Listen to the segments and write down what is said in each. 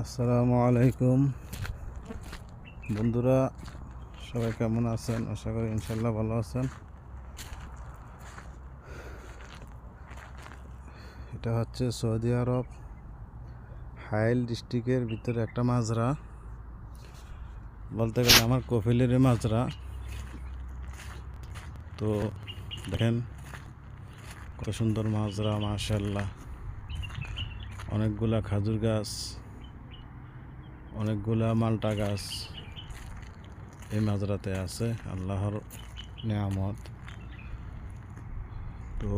আসসালামু আলাইকুম বন্ধুরা, সবাই কেমন আছেন? আশা করি ইনশাল্লাহ ভালো আছেন। এটা হচ্ছে সৌদি আরব হাইল ডিস্ট্রিক্টের ভিতরে একটা মাজরা, বলতে গেলে আমার কফিলের মাজরা। তো দেখেন কত সুন্দর মাজরা, মাশাআল্লাহ। অনেকগুলা খাজুর গাছ, অনেকগুলা মালটা গাছ এই মাজরাতে আছে, আল্লাহর নেয়ামত। তো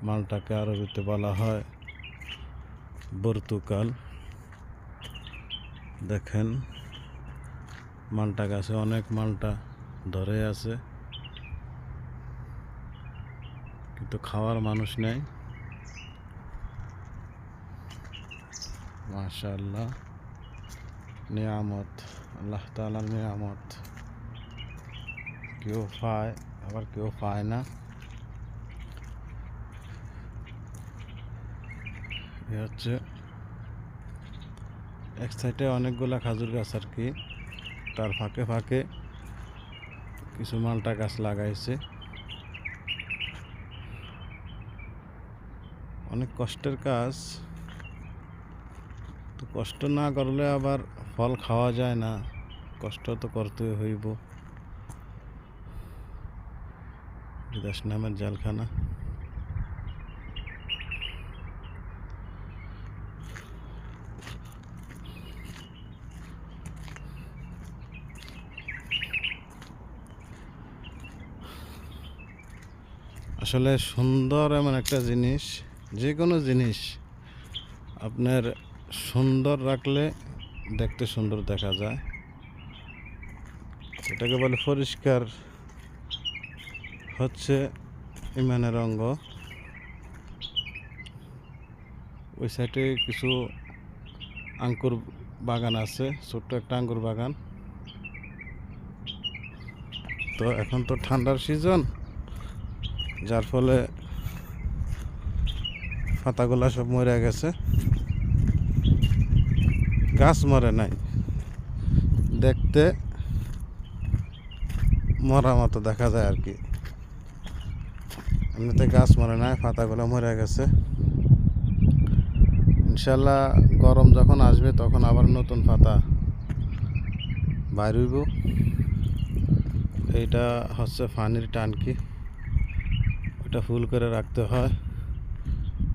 মালটাকে আরবিতে বলা হয় বর্তুকাল। দেখেন মালটা গাছে অনেক মালটা ধরে আছে, কিন্তু খাওয়ার মানুষ নেই। মাশাআল্লাহ, নিয়ামত, আল্লাহ তাআলার নিয়ামত। কেউ পায় আবার কেউ পায় না। এ হচ্ছে এক সাইডে অনেকগুলা খাজুর গাছ আর কি, তার ফাঁকে ফাঁকে কিছু মালটা গাছ লাগাইছে। অনেক কষ্টের কাজ, তো কষ্ট না করলে আবার ফল খাওয়া যায় না, কষ্ট তো করতে হইব। বিদেশ নামের জেলখানা। আসলে সুন্দর এমন একটা জিনিস, যে কোনো জিনিস আপনার সুন্দর রাখলে দেখতে সুন্দর দেখা যায়। এটাকে বলে পরিষ্কার হচ্ছে ইমানের অঙ্গ। ওই সাইডে কিছু আঙ্কুর বাগান আছে, ছোট্ট একটা আঙ্গুর বাগান। তো এখন তো ঠান্ডার সিজন, যার ফলে পাতাগুলা সব মরে গেছে, গাছ মরে নাই, দেখতে মরা মতো দেখা যায় আর কি। এমনিতে গাছ মরে নাই, পাতাগুলো মরে গেছে। ইনশাল্লাহ গরম যখন আসবে তখন আবার নতুন পাতা বাইর হইব। এইটা হচ্ছে পানির টাঙ্কি, ওটা ফুল করে রাখতে হয়।